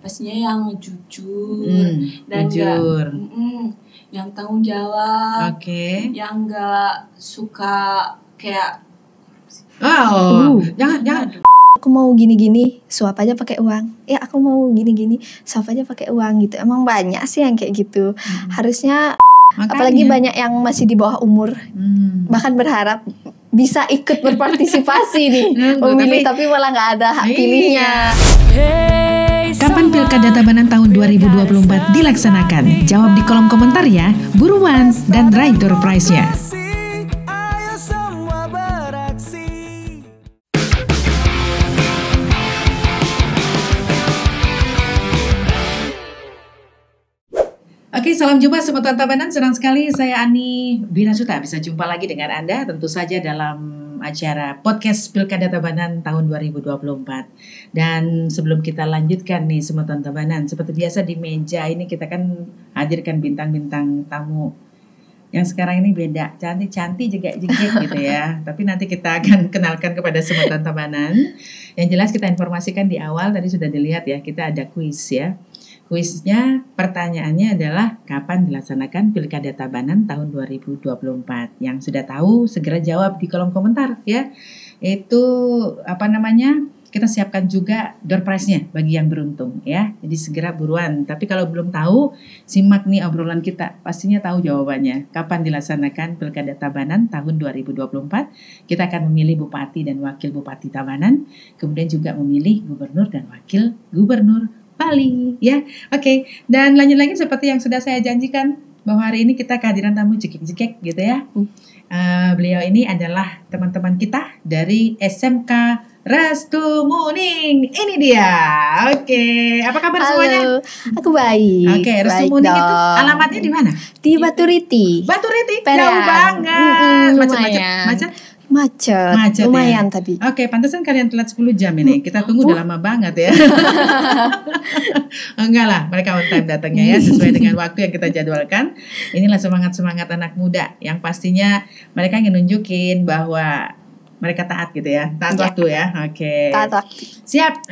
pastinya yang jujur dan jujur. Yang tanggung jawab, yang nggak suka kayak jangan. Aku mau gini-gini, suap aja pakai uang. Ya aku mau gini-gini, suap aja pakai uang gitu. Emang banyak sih yang kayak gitu. Harusnya makanya. Apalagi banyak yang masih di bawah umur, bahkan berharap bisa ikut berpartisipasi nih memilih, tapi malah nggak ada hak pilihnya. Kapan Pilkada Tabanan tahun 2024 dilaksanakan? Jawab di kolom komentar ya, buruan dan raih door prize-nya. Oke, salam jumpa Sobat Tabanan. Senang sekali saya Ani Binasuta bisa jumpa lagi dengan Anda tentu saja dalam acara podcast Pilkada Tabanan tahun 2024. Dan sebelum kita lanjutkan nih Sobat Tabanan, seperti biasa di meja ini kita kan hadirkan bintang-bintang tamu yang sekarang ini beda, cantik-cantik juga gitu ya. Tapi nanti kita akan kenalkan kepada Sobat Tabanan. Yang jelas kita informasikan di awal tadi sudah dilihat ya, kita ada kuis ya. Kuisnya pertanyaannya adalah kapan dilaksanakan Pilkada Tabanan tahun 2024. Yang sudah tahu segera jawab di kolom komentar ya. Itu kita siapkan juga door prize-nya bagi yang beruntung ya. Jadi segera buruan. Tapi kalau belum tahu, simak nih obrolan kita. Pastinya tahu jawabannya. Kapan dilaksanakan Pilkada Tabanan tahun 2024? Kita akan memilih Bupati dan Wakil Bupati Tabanan. Kemudian juga memilih Gubernur dan Wakil Gubernur Bali ya. Oke. Dan lanjut lagi seperti yang sudah saya janjikan bahwa hari ini kita kehadiran tamu jekik-jekik gitu ya. Beliau ini adalah teman-teman kita dari SMK Restu Muning. Ini dia. Oke. Apa kabar semuanya? Aku baik. Oke, Restu Muning itu alamatnya di mana? Di Baturiti. Baturiti. Jauh banget. Macet lumayan ya. Tadi. Oke, pantesan kalian telat 10 jam ini. Kita tunggu udah lama banget ya. Enggak lah, mereka on time datangnya ya, sesuai dengan waktu yang kita jadwalkan. Inilah semangat-semangat anak muda yang pastinya mereka ingin nunjukin bahwa mereka taat gitu ya, taat waktu ya. Oke. Taat waktu. Siap.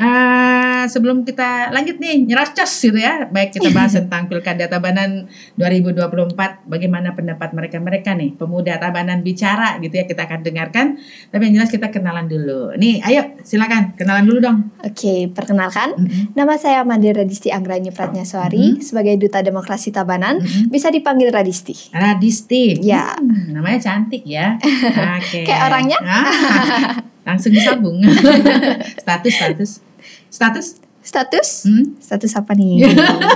Sebelum kita lanjut nih, nyerocos gitu ya. Baik, kita bahas tentang Pilkada Tabanan 2024. Bagaimana pendapat mereka nih, pemuda Tabanan bicara gitu ya. Kita akan dengarkan. Tapi yang jelas kita kenalan dulu. Nih, ayo silakan kenalan dulu dong. Oke, perkenalkan. Nama saya Made Radisti Anggrani Pratnyaswari sebagai Duta Demokrasi Tabanan. Bisa dipanggil Radisti. Radisti. Ya. Namanya cantik ya. Oke. Kayak orangnya. Langsung disambung. Status apa nih?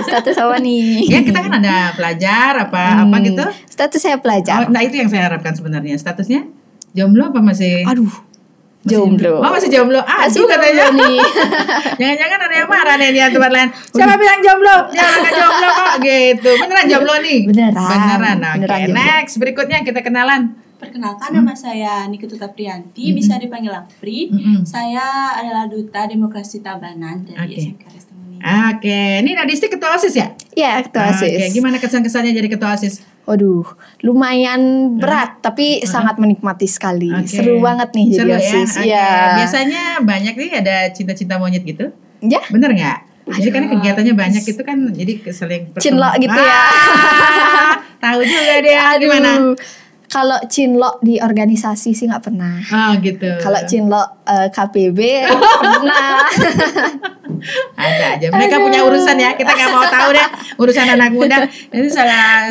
Status apa nih? Ya, kita kan ada pelajar apa gitu. Status saya pelajar. Nah, itu yang saya harapkan sebenarnya. Statusnya jomblo apa masih? Jomblo. Masih jomblo. Masih katanya nih. Jangan-jangan ada yang marah nih di tempat lain. Siapa bilang jomblo? Jangan jomblo kok gitu. Beneran jomblo nih? Beneran. Oke, next berikutnya kita kenalan. Perkenalkan, nama saya Nikituta Priyanti, bisa dipanggil Apri. Saya adalah Duta Demokrasi Tabanan dari SMK Restu Muning. Oke, ini Radisti ketua OSIS ya? Iya, ketua OSIS. Oke, gimana kesan-kesannya jadi ketua OSIS? Waduh, lumayan berat tapi sangat menikmati sekali. Seru banget nih jadi OSIS. Ya. Biasanya banyak nih ada cinta-cinta monyet gitu. Ya. Bener nggak? Jadi kan kegiatannya banyak itu kan, jadi saling cinlok gitu ya. Tahu juga dia. Gimana? Kalau cinlok di organisasi sih nggak pernah. Gitu. Kalau cinlok KPB pernah. Ada aja. Mereka punya urusan ya. Kita nggak mau tahu deh urusan anak muda. Ini salah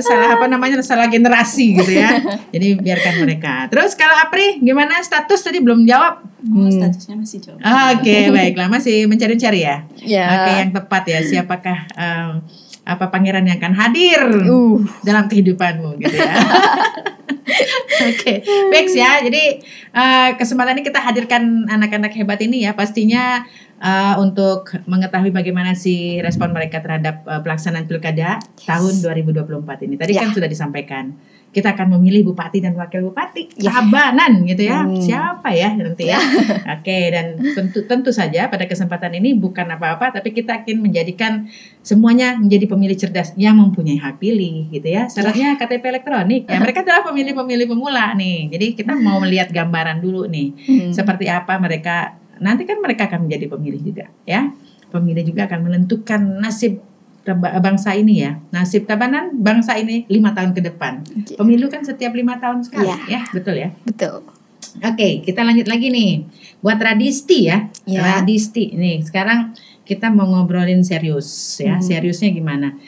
salah generasi gitu ya. Jadi biarkan mereka. Terus kalau Apri gimana status tadi belum jawab? Statusnya masih jomblo. Oke, baiklah, masih mencari-cari ya. Oke, yang tepat ya. Siapakah pangeran yang akan hadir dalam kehidupanmu gitu ya. Oke, baik ya. Jadi kesempatan ini kita hadirkan anak-anak hebat ini ya, pastinya untuk mengetahui bagaimana sih respon mereka terhadap pelaksanaan Pilkada tahun 2024 ini. Tadi kan sudah disampaikan. Kita akan memilih Bupati dan Wakil Bupati Tabanan gitu ya. Siapa ya nanti ya. Oke, dan tentu saja pada kesempatan ini bukan apa-apa, tapi kita akan menjadikan semuanya menjadi pemilih cerdas yang mempunyai hak pilih gitu ya. Syaratnya KTP elektronik. Ya, mereka adalah pemilih-pemilih pemula nih. Jadi kita mau melihat gambaran dulu nih. Seperti apa mereka, nanti kan mereka akan menjadi pemilih juga ya. pemilih juga akan menentukan nasib bangsa ini ya. Nasib Tabanan bangsa ini 5 tahun ke depan. Pemilu kan setiap 5 tahun sekali ya, betul ya? Betul. Oke, kita lanjut lagi nih. Buat Radisti ya. Radisti. Nih, sekarang kita mau ngobrolin serius ya. Seriusnya gimana?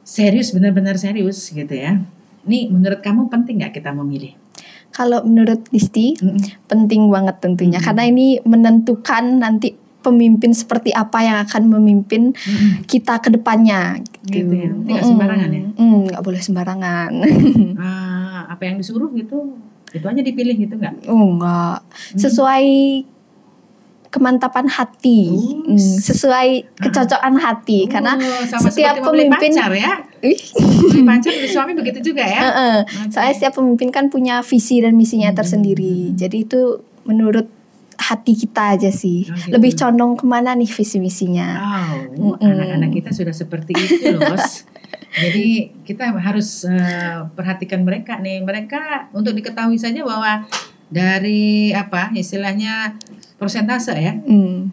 Serius, benar-benar serius gitu ya. Nih, menurut kamu penting nggak kita memilih? Kalau menurut Disti, penting banget tentunya. Karena ini menentukan nanti pemimpin seperti apa yang akan memimpin kita ke depannya. Gitu ya. Nggak sembarangan ya? Nggak boleh sembarangan. Apa yang disuruh gitu, itu aja dipilih gitu nggak? Enggak. Sesuai kemantapan hati, sesuai kecocokan hati. Karena sama setiap pemimpin pemimpin pacar ya, beli pacar beli suami begitu juga ya. Soalnya setiap pemimpin kan punya visi dan misinya tersendiri. Jadi itu menurut hati kita aja sih. Lebih condong kemana nih visi misinya? Anak-anak kita sudah seperti itu loh, Bos. Jadi kita harus perhatikan mereka nih. Mereka untuk diketahui saja bahwa dari apa istilahnya persentase ya,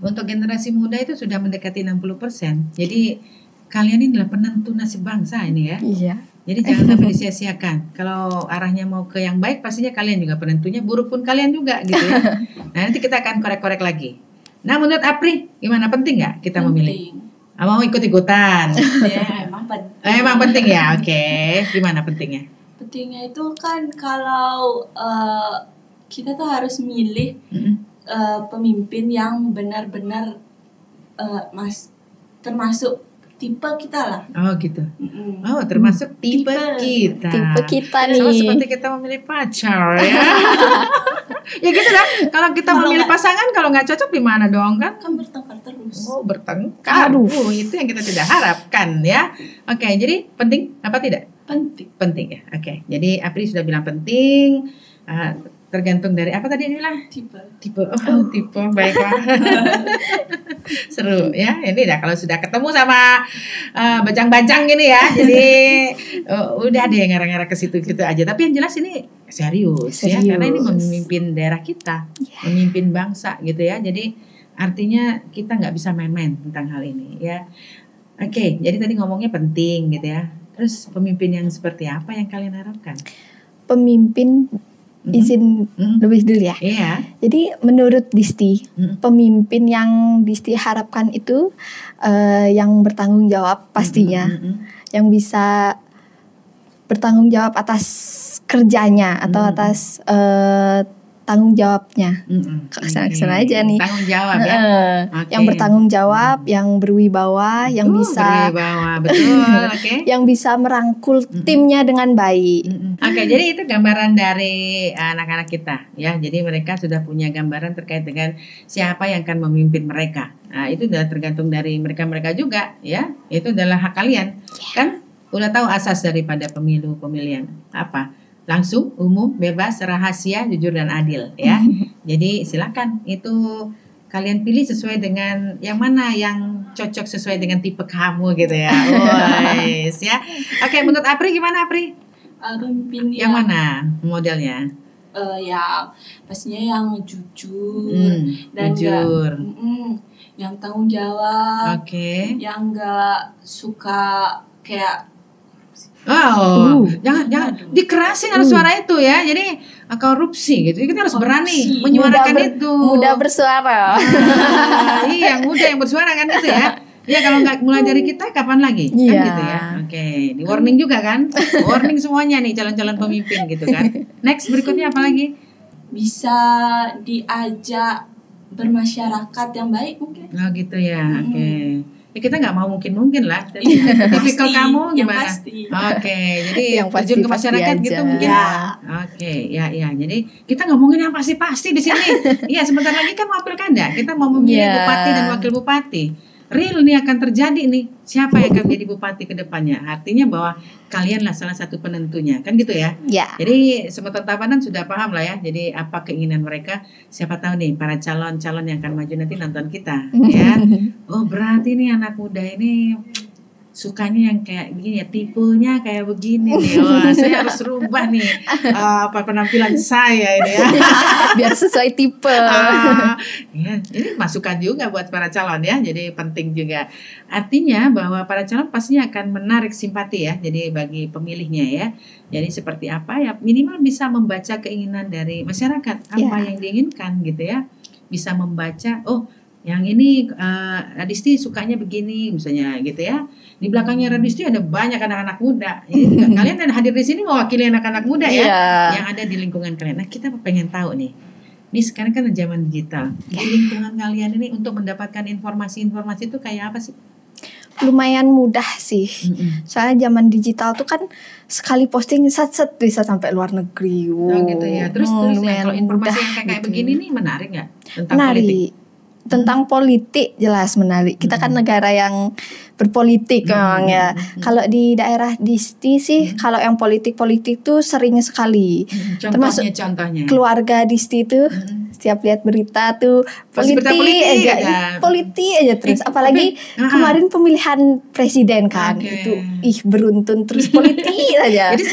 untuk generasi muda itu sudah mendekati 60%. Jadi kalian ini adalah penentu nasib bangsa ini ya. Iya. Jadi jangan sampai disia-siakan. Kalau arahnya mau ke yang baik, pastinya kalian juga penentunya. Buruk pun kalian juga gitu ya. Nah, nanti kita akan korek-korek lagi. Nah, menurut Apri, gimana, penting nggak kita memilih? Mau ikut-ikutan? Ya, emang penting. Emang penting ya, oke. Gimana pentingnya? Pentingnya itu kan kalau kita tuh harus milih pemimpin yang benar-benar termasuk tipe kita lah. Oh gitu. Oh, termasuk tipe kita. Tipe kita nih. Sama seperti kita memilih pacar ya. Ya gitu lah. Kalau kita memilih pasangan, kalau nggak cocok gimana dong kan? Kan bertengkar terus. Oh, bertengkar. Itu yang kita tidak harapkan ya. Oke, jadi penting apa tidak? Penting. Penting ya. Oke. Jadi Apri sudah bilang penting. Tergantung dari apa tadi dia bilang? Tipe. Oh, tipe. Baiklah. Seru ya. Ini dah kalau sudah ketemu sama bajang-bajang gini ya. Jadi udah deh ngarang-ngarang ke situ-situ aja. Tapi yang jelas ini serius ya, karena ini memimpin daerah kita, memimpin bangsa gitu ya. Jadi artinya kita nggak bisa main-main tentang hal ini ya. Oke, jadi tadi ngomongnya penting gitu ya. Terus pemimpin yang seperti apa yang kalian harapkan? Pemimpin izin lebih dulu ya. Iya. Jadi menurut Disti, pemimpin yang Disti harapkan itu yang bertanggung jawab pastinya, yang bisa bertanggung jawab atas kerjanya atau atas tanggung jawabnya. Kesana aja nih. Tanggung jawab ya. Yang bertanggung jawab, yang berwibawa, yang bisa berwibawa, betul. yang bisa merangkul timnya dengan baik. Oke, jadi itu gambaran dari anak-anak kita ya. Jadi mereka sudah punya gambaran terkait dengan siapa yang akan memimpin mereka. Nah, itu sudah tergantung dari mereka juga ya. Itu adalah hak kalian. Kan udah tahu asas daripada pemilihan apa? Langsung, umum, bebas, rahasia, jujur dan adil ya. Jadi silakan itu kalian pilih sesuai dengan yang mana yang cocok sesuai dengan tipe kamu gitu ya. Wes ya. Oke, menurut Apri gimana Apri? Pemimpin yang mana modelnya? Ya pastinya yang jujur dan jujur. Yang tanggung jawab. Yang nggak suka kayak jangan dikerasin harus suara itu ya. Jadi korupsi gitu. Kita harus berani menyuarakan itu. Mudah bersuara. Iya, muda yang bersuara kan gitu ya. Ya kalau nggak mulai dari kita kapan lagi? Kan gitu ya. Oke, di warning juga kan? Warning semuanya nih calon-calon pemimpin gitu kan. Next berikutnya apa lagi? Bisa diajak bermasyarakat yang baik mungkin. Oh gitu ya. Oke. Ya kita nggak mau mungkin lah. Tipikal kamu gimana? Oke, jadi yang terjun ke masyarakat gitu mungkin. Oke, ya. Jadi kita ngomongin yang pasti-pasti di sini. Iya, sebentar lagi kan mau pilkada. Kita mau memilih bupati dan wakil bupati. Real nih akan terjadi nih. Siapa yang akan jadi bupati ke depannya? Artinya bahwa kalianlah salah satu penentunya. Kan gitu ya? Jadi Semut Tabanan sudah paham lah ya. Jadi apa keinginan mereka? Siapa tahu nih para calon-calon yang akan maju nanti nonton kita ya. Oh, berarti nih anak muda ini sukanya yang kayak gini ya, tipenya kayak begini nih. Wah, saya harus rubah nih penampilan saya ini ya. Biar sesuai tipe. Ya, ini masukan juga buat para calon ya. Jadi penting juga. Artinya bahwa para calon pastinya akan menarik simpati ya. Jadi bagi pemilihnya ya. Jadi seperti apa ya, minimal bisa membaca keinginan dari masyarakat, apa yang diinginkan gitu ya. Bisa membaca, oh yang ini Radisti sukanya begini misalnya gitu ya. Di belakangnya Radisti ada banyak anak-anak muda. Jadi, kalian yang hadir di sini mewakili anak-anak muda ya, yang ada di lingkungan kalian. Nah, kita pengen tahu nih. Ini sekarang kan zaman digital. Di lingkungan kalian ini untuk mendapatkan informasi-informasi itu kayak apa sih? Lumayan mudah sih. Soalnya zaman digital tuh kan sekali posting set bisa sampai luar negeri. Oh gitu ya. Terus kalau informasi yang kayak gitu. begini nih menarik nggak tentang menarik. politik? Tentang politik jelas menarik. Kita kan negara yang berpolitik memang ya. Kalau di daerah Disti sih, kalau yang politik tuh sering sekali. Termasuk Contohnya. Keluarga Disti tuh setiap lihat berita tuh politik aja terus. Apalagi kemarin pemilihan presiden kan, itu beruntun terus politik aja. Jadi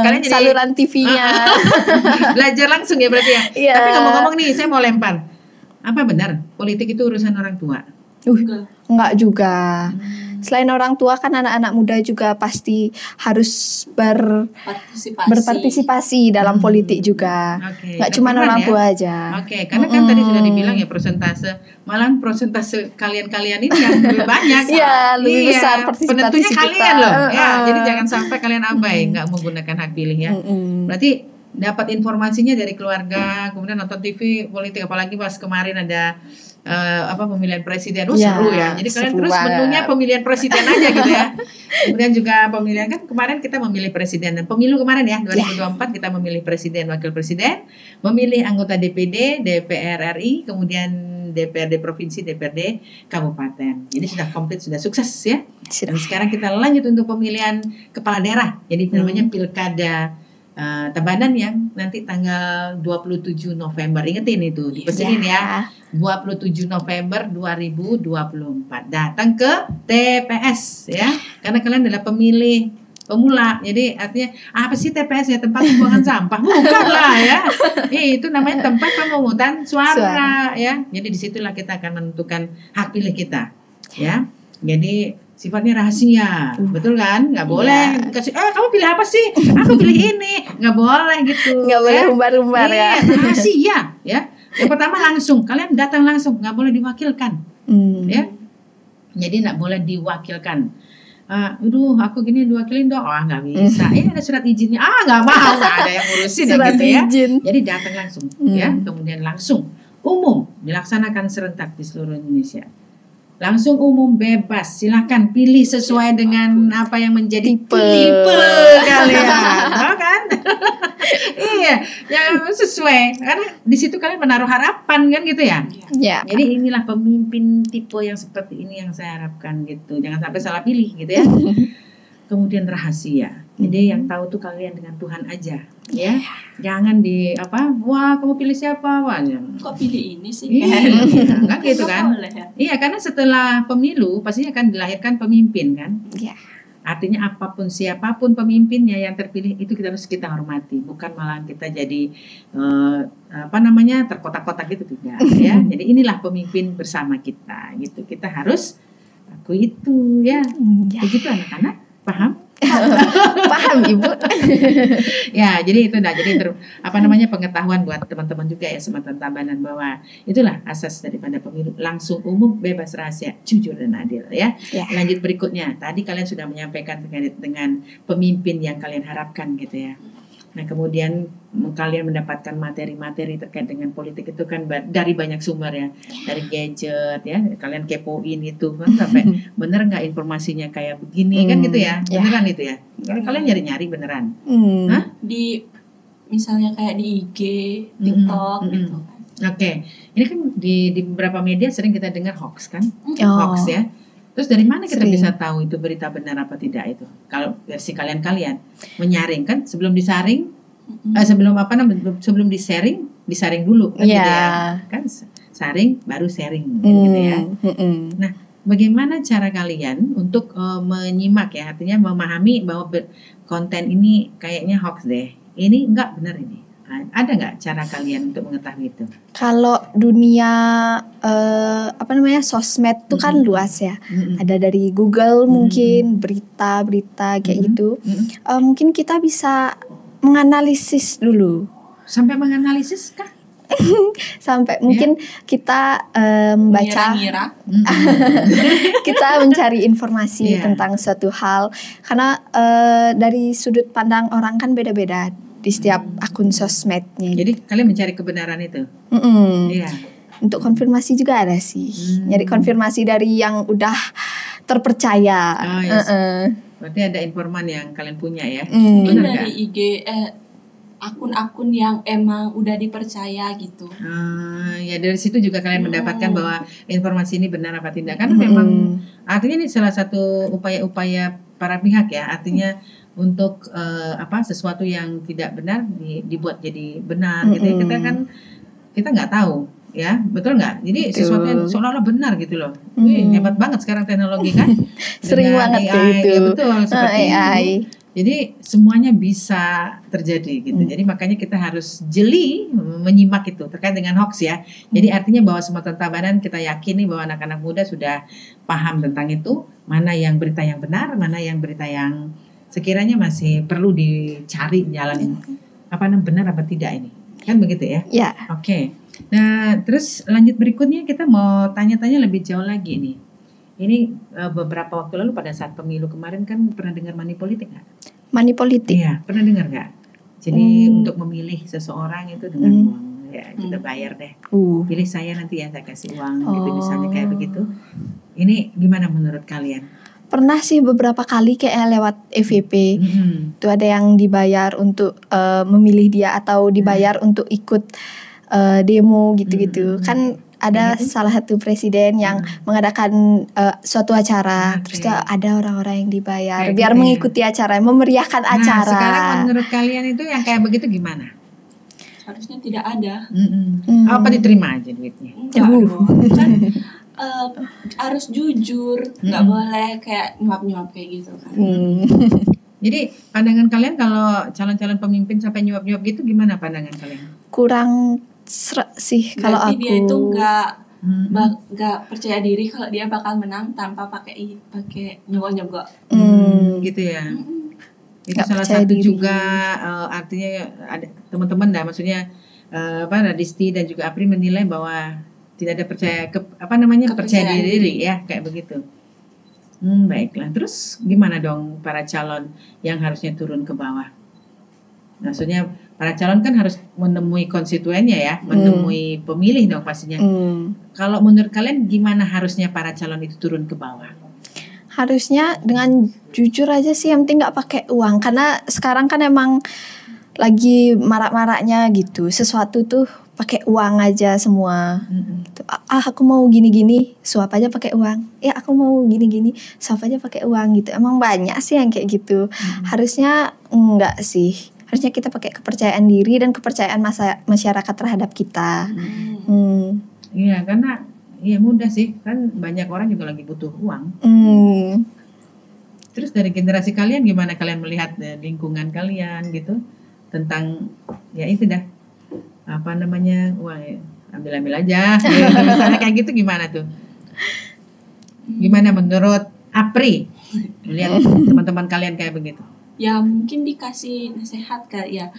kalian jadi saluran TV-nya. Belajar langsung ya berarti ya. Yeah. Tapi ngomong-ngomong nih, saya mau lempar. Apa benar politik itu urusan orang tua? Enggak juga. Selain orang tua kan anak-anak muda juga pasti harus berpartisipasi dalam politik juga. Enggak cuma orang tua aja. Karena kan tadi sudah dibilang ya malahan persentase kalian-kalian ini yang lebih banyak. Iya, lebih besar partisipasi penentunya kita. Kalian loh. Ya, jadi jangan sampai kalian abai enggak menggunakan hak pilih ya. Berarti dapat informasinya dari keluarga, kemudian nonton TV politik, apalagi pas kemarin ada pemilihan presiden, seru ya. Jadi kalian terus menunya pemilihan presiden aja gitu ya. Kemudian juga pemilihan kan kemarin kita memilih presiden dan pemilu kemarin ya 2024 kita memilih presiden, wakil presiden, memilih anggota DPD, DPR RI, kemudian DPRD provinsi, DPRD kabupaten. Jadi sudah komplit, sudah sukses ya. Dan sekarang kita lanjut untuk pemilihan kepala daerah. Jadi namanya Pilkada Tabanan yang nanti tanggal 27 November. Ingetin itu, dipesenin ya. 27 November 2024. Datang ke TPS ya. Karena kalian adalah pemilih pemula. Jadi artinya apa sih TPS ya? Tempat pembuangan sampah. Bukan lah ya. Itu namanya tempat pemungutan suara ya. Jadi disitulah kita akan menentukan hak pilih kita ya. Jadi sifatnya rahasia, betul kan? Nggak boleh kasih, kamu pilih apa sih? Aku pilih ini, nggak boleh gitu. Nggak boleh umbar-umbar ya. Rahasia, ya. Yang pertama langsung, kalian datang langsung, nggak boleh diwakilkan, ya. Jadi nggak boleh diwakilkan. Aku gini diwakilin dong, nggak bisa. Ini ada surat izinnya, nggak mau, nggak ada yang ngurusin surat gitu ya. izin. Jadi datang langsung, ya. Kemudian langsung umum dilaksanakan serentak di seluruh Indonesia. Langsung umum bebas, silahkan pilih sesuai dengan apa yang menjadi tipe kalian, tahu kan? Iya, yang sesuai karena di situ kalian menaruh harapan kan gitu ya. Ya. Jadi inilah pemimpin tipe yang seperti ini yang saya harapkan gitu. Jangan sampai salah pilih gitu ya. Kemudian rahasia. Jadi yang tahu tuh kalian dengan Tuhan aja, ya. Jangan wah kamu pilih siapa? Wah, kok pilih ini sih? Iya, kan gitu kan? Iya, karena setelah pemilu pasti akan dilahirkan pemimpin kan? Iya. Artinya apapun siapapun pemimpinnya yang terpilih itu kita hormati, bukan malah kita jadi terkotak-kotak gitu tidak ya. Jadi inilah pemimpin bersama kita gitu. Kita harus akui itu ya. Begitu anak-anak, paham? Paham Ibu. Ya, jadi itu pengetahuan buat teman-teman juga ya Sumatera Tabanan bahwa itulah asas daripada pemilu langsung umum, bebas, rahasia, jujur dan adil ya. Lanjut berikutnya. Tadi kalian sudah menyampaikan terkait dengan pemimpin yang kalian harapkan gitu ya. Nah, kemudian kalian mendapatkan materi-materi terkait dengan politik itu kan dari banyak sumber ya. Dari gadget ya, kalian kepoin itu kan sampai bener nggak informasinya kayak begini kan gitu ya. Beneran itu ya. Kalian nyari-nyari beneran. Hah? Di misalnya kayak di IG, TikTok gitu. Oke. Ini kan di beberapa media sering kita dengar hoax kan? Hoax ya. Terus dari mana kita bisa tahu itu berita benar apa tidak itu? Kalau versi kalian menyaring kan sebelum disaring, sebelum disaring dulu kan gitu ya. Kan saring baru sharing gitu ya. Nah, bagaimana cara kalian untuk menyimak ya, artinya memahami bahwa konten ini kayaknya hoax deh, ini enggak benar ini. Ada nggak cara kalian untuk mengetahui itu? Kalau dunia sosmed itu kan luas ya. Ada dari Google mungkin berita-berita kayak gitu. Mungkin kita bisa menganalisis dulu. Sampai menganalisis kah? Sampai mungkin kita membaca, kita mencari informasi tentang suatu hal, karena dari sudut pandang orang kan beda-beda di setiap akun sosmednya. Jadi kalian mencari kebenaran itu? Iya. Untuk konfirmasi juga ada sih. Nyari konfirmasi dari yang udah terpercaya. Oh, yes. Berarti ada informan yang kalian punya ya? Mungkin dari IG, akun-akun yang emang udah dipercaya gitu. Ya dari situ juga kalian mendapatkan bahwa informasi ini benar apa tidak. Kan memang artinya ini salah satu upaya-upaya para pihak ya. Artinya untuk sesuatu yang tidak benar dibuat jadi benar gitu ya. Kita nggak tahu ya, betul nggak? Jadi sesuatu yang seolah-olah benar gitu loh. Hebat banget sekarang teknologi kan. Sering banget AI, gitu. ya betul seperti AI. itu. Jadi semuanya bisa terjadi gitu. Jadi makanya kita harus jeli menyimak itu terkait dengan hoax ya. Jadi artinya bahwa Sumatera Tabanan kita yakini bahwa anak-anak muda sudah paham tentang itu, mana yang berita yang benar, mana yang berita yang sekiranya masih perlu dicari jalan benar apa tidak ini. Kan begitu ya? Ya. Oke. Nah, terus lanjut berikutnya kita mau tanya-tanya lebih jauh lagi nih. Ini beberapa waktu lalu pada saat pemilu kemarin kan pernah dengar money politik nggak? Money politik? Iya, pernah dengar nggak? Jadi untuk memilih seseorang itu dengan uang, ya kita bayar deh. Pilih saya nanti ya saya kasih uang, gitu misalnya kayak begitu. Ini gimana menurut kalian? Pernah sih beberapa kali kayak lewat EVP. Itu ada yang dibayar untuk memilih dia atau dibayar untuk ikut demo gitu-gitu. Kan ada salah satu presiden yang mengadakan suatu acara, terus ada orang-orang yang dibayar kayak biar mengikuti acara, memeriahkan acara. Sekarang menurut kalian itu yang kayak begitu gimana? Harusnya tidak ada. Apa diterima aja duitnya? Kan harus jujur, nggak boleh kayak nyuap-nyuap kayak gitu kan. Jadi pandangan kalian kalau calon-calon pemimpin sampai nyuap-nyuap gitu gimana pandangan kalian? Kurang serak sih kalau aku. Dia itu nggak percaya diri kalau dia bakal menang tanpa pakai nyogok-nyogok. Gitu ya. Itu salah satu diri. Juga artinya ada teman-teman maksudnya Radisti dan juga Apri menilai bahwa tidak ada percaya diri ya kayak begitu. Baiklah. Terus gimana dong para calon yang harusnya turun ke bawah? Maksudnya para calon kan harus menemui konstituennya ya, menemui pemilih dong pastinya. Kalau menurut kalian gimana harusnya para calon itu turun ke bawah? Harusnya dengan jujur aja sih, yang penting nggak pakai uang. Karena sekarang kan emang lagi marak-maraknya gitu, sesuatu tuh pakai uang aja semua. Aku mau gini-gini, suap aja pakai uang. Ya aku mau gini-gini, suap aja pakai uang gitu. Emang banyak sih yang kayak gitu. Harusnya enggak sih. Harusnya kita pakai kepercayaan diri dan kepercayaan masyarakat terhadap kita. Iya, karena ya mudah sih, kan banyak orang juga lagi butuh uang. Terus dari generasi kalian gimana kalian melihat lingkungan kalian gitu tentang ya itu dah wah ambil aja gitu, misalnya kayak gitu gimana tuh? Gimana menurut Apri melihat teman-teman kalian kayak begitu? Ya mungkin dikasih nasihat kali ya.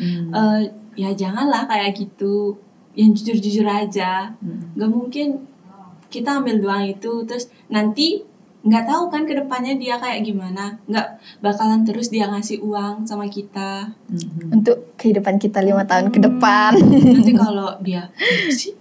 Ya janganlah kayak gitu, yang jujur-jujur aja. Gak mungkin kita ambil doang itu terus nanti nggak tahu kan kedepannya dia kayak gimana, nggak bakalan terus dia ngasih uang sama kita untuk kehidupan kita 5 tahun ke depan. Nanti kalau dia sih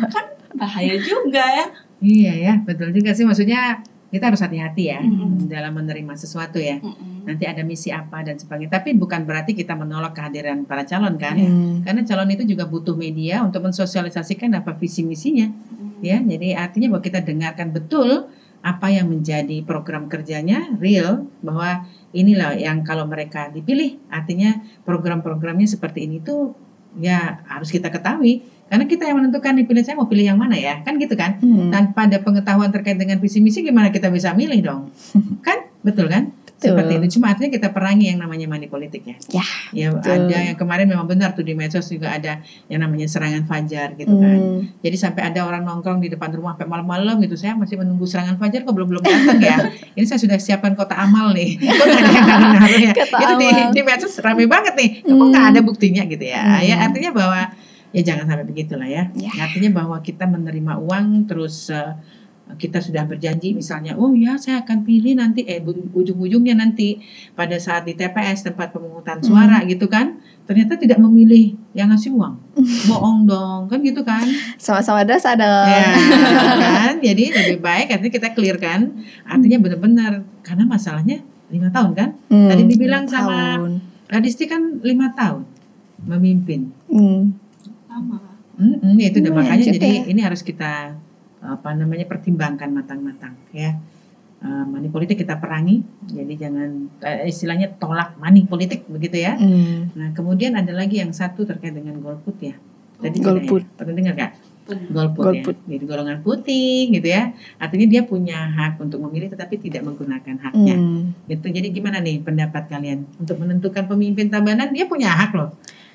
kan bahaya juga ya. Iya ya, betul juga sih, maksudnya kita harus hati-hati ya dalam menerima sesuatu ya. Nanti ada misi apa dan sebagainya. Tapi bukan berarti kita menolak kehadiran para calon kan. Karena calon itu juga butuh media untuk mensosialisasikan apa visi misinya. Ya, jadi artinya bahwa kita dengarkan betul apa yang menjadi program kerjanya real, bahwa inilah yang kalau mereka dipilih artinya program-programnya seperti ini tuh ya harus kita ketahui. Karena kita yang menentukan nih, pilih saya mau pilih yang mana ya, kan gitu kan. Tanpa ada pengetahuan terkait dengan visi misi, gimana kita bisa milih dong? Kan, betul kan? Seperti itu. Cuma artinya kita perangi yang namanya money politik ya. Ya ada yang kemarin memang benar tuh di medsos juga ada yang namanya serangan fajar gitu kan. Jadi sampai ada orang nongkrong di depan rumah sampai malam-malam gitu. Saya masih menunggu serangan fajar kok belum datang ya. Ini saya sudah siapkan kota amal nih. Kok nggak ada yang ngaruh-ngaruh ya. Itu di medsos ramai banget nih. Kok nggak ada buktinya gitu ya. Ya artinya bahwa ya jangan sampai begitulah ya. Artinya bahwa kita menerima uang terus kita sudah berjanji misalnya, oh ya saya akan pilih nanti, ujung-ujungnya nanti pada saat di TPS tempat pemungutan suara gitu kan, ternyata tidak memilih yang ngasih uang, bohong dong kan gitu kan, sama-sama dosa dong. Ya, kan, jadi lebih baik artinya kita clear kan, artinya benar-benar karena masalahnya 5 tahun kan, tadi dibilang sama Radisti kan 5 tahun memimpin, sama. Itu udah makanya jadi ini harus kita pertimbangkan matang-matang ya. Money politik kita perangi, jadi jangan istilahnya tolak money politik begitu ya. Nah kemudian ada lagi yang satu terkait dengan golput ya. Tadi golput pernah dengar nggak? Golput ya. Jadi golongan putih gitu ya. Artinya dia punya hak untuk memilih tetapi tidak menggunakan haknya. Gitu. Jadi gimana nih pendapat kalian untuk menentukan pemimpin Tabanan? Dia punya hak loh.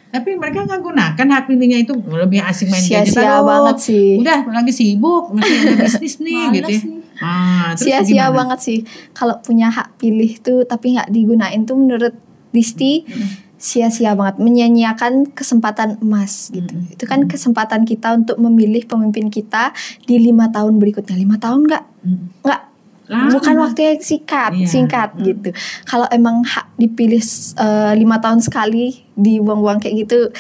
Tapi mereka nggak gunakan hak pilihnya, itu lebih asik main gadget. Sia-sia banget sih. Udah lagi sibuk, masih ada bisnis nih gitu ya. Sia-sia banget sih. Kalau punya hak pilih tuh tapi nggak digunain tuh menurut Disti sia-sia banget, menyanyiakan kesempatan emas gitu. Itu kan kesempatan kita untuk memilih pemimpin kita di 5 tahun berikutnya. 5 tahun nggak bukan waktu yang singkat gitu. Kalau emang hak dipilih 5 tahun sekali dibuang-buang kayak gitu,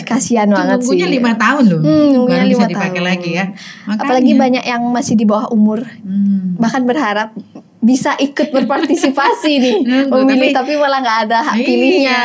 kasihan banget sih. Nunggunya 5 tahun loh, baru bisa dipakai lagi ya. Makanya. Apalagi banyak yang masih di bawah umur, bahkan berharap bisa ikut berpartisipasi nih memilih tapi malah nggak ada hak pilihnya.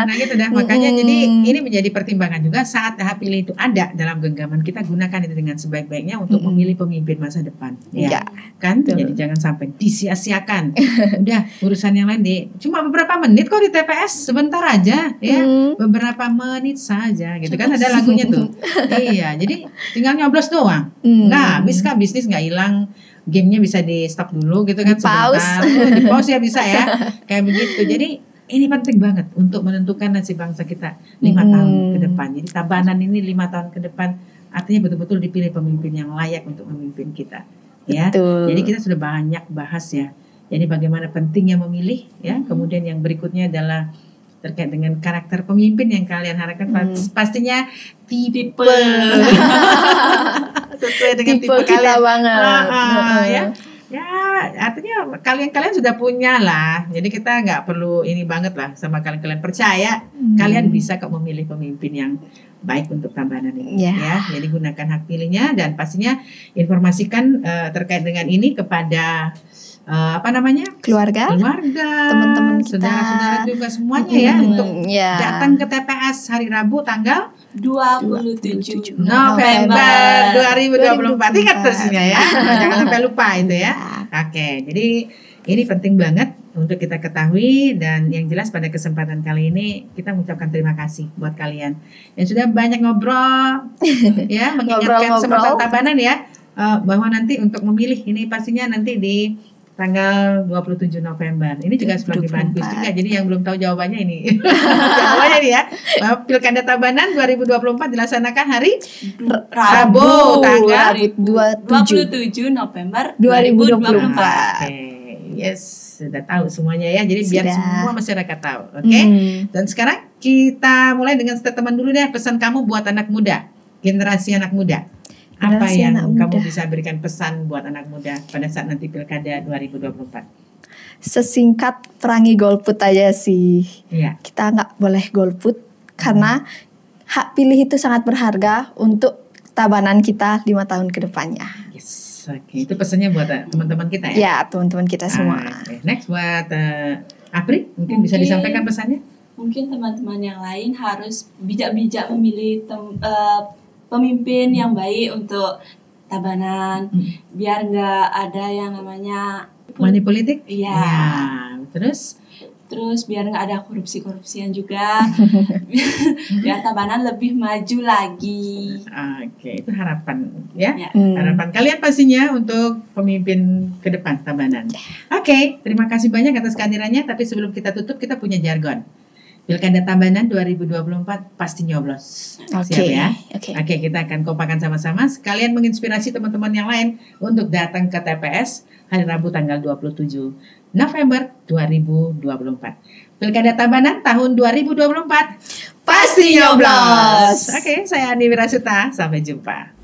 Nah gitu dah, makanya jadi ini menjadi pertimbangan juga saat hak pilih itu ada dalam genggaman, kita gunakan itu dengan sebaik-baiknya untuk memilih pemimpin masa depan ya kan. Jadi jangan sampai disia-siakan. Udah urusan yang lain cuma beberapa menit kok di TPS, sebentar aja ya, beberapa menit saja gitu kan, ada lagunya tuh. Iya, jadi tinggal nyoblos doang, nggak habis kah bisnis, nggak hilang. Gamenya bisa di stop dulu gitu kan, sebentar di pause ya bisa ya, kayak begitu. Jadi ini penting banget untuk menentukan nasib bangsa kita 5 tahun ke depan. Jadi Tabanan ini 5 tahun ke depan artinya betul-betul dipilih pemimpin yang layak untuk memimpin kita ya. Jadi kita sudah banyak bahas ya, jadi bagaimana pentingnya memilih ya. Kemudian yang berikutnya adalah terkait dengan karakter pemimpin yang kalian harapkan, pastinya tipe sesuai dengan tipe kita kalian banget. ya artinya kalian sudah punya lah, jadi kita nggak perlu ini banget lah sama kalian percaya kalian bisa kok memilih pemimpin yang baik untuk Tabanan ini ya. Jadi gunakan hak pilihnya dan pastinya informasikan terkait dengan ini kepada keluarga, teman-teman kita, saudara-saudara juga semuanya ya, untuk datang ke TPS hari Rabu tanggal 27 November 2024. Ingat terusnya ya, jangan sampai lupa itu ya. Oke, jadi ini penting banget untuk kita ketahui, dan yang jelas pada kesempatan kali ini kita mengucapkan terima kasih buat kalian yang sudah banyak ngobrol ya, mengingatkan semua Tabanan ya, bahwa nanti untuk memilih ini pastinya nanti di tanggal 27 November. Ini juga sebagai bahan quiz juga. Jadi yang belum tahu jawabannya ini. Jawabannya ini ya. Pilkada Tabanan 2024 dilaksanakan hari Rabu tanggal 27 November 2024. Yes, sudah tahu semuanya ya. Jadi biar semua masyarakat tahu. Oke. Dan sekarang kita mulai dengan statement dulu deh. Pesan kamu buat anak muda, generasi anak muda. Apa yang kamu bisa berikan pesan buat anak muda pada saat nanti Pilkada 2024? Sesingkat perangi golput aja sih. Iya. Kita nggak boleh golput karena hak pilih itu sangat berharga untuk Tabanan kita 5 tahun ke depannya. Yes, oke. Itu pesannya buat teman-teman kita ya? Ya, teman-teman kita semua. Okay. Next buat Apri, mungkin bisa disampaikan pesannya? Mungkin teman-teman yang lain harus bijak-bijak memilih pemimpin yang baik untuk Tabanan, biar nggak ada yang namanya money politik. Iya. Ya. Terus terus biar nggak ada korupsi-korupsian juga, biar Tabanan lebih maju lagi. Oke, itu harapan ya. Harapan kalian pastinya untuk pemimpin ke depan Tabanan. Oke, terima kasih banyak atas kehadirannya. Tapi sebelum kita tutup, kita punya jargon. Pilkada Tabanan 2024 pasti nyoblos. Siap ya? Oke, kita akan kompakan sama-sama. Sekalian menginspirasi teman-teman yang lain untuk datang ke TPS hari Rabu tanggal 27 November 2024. Pilkada Tabanan tahun 2024 pasti nyoblos. Oke, saya Ani Wirasuta. Sampai jumpa.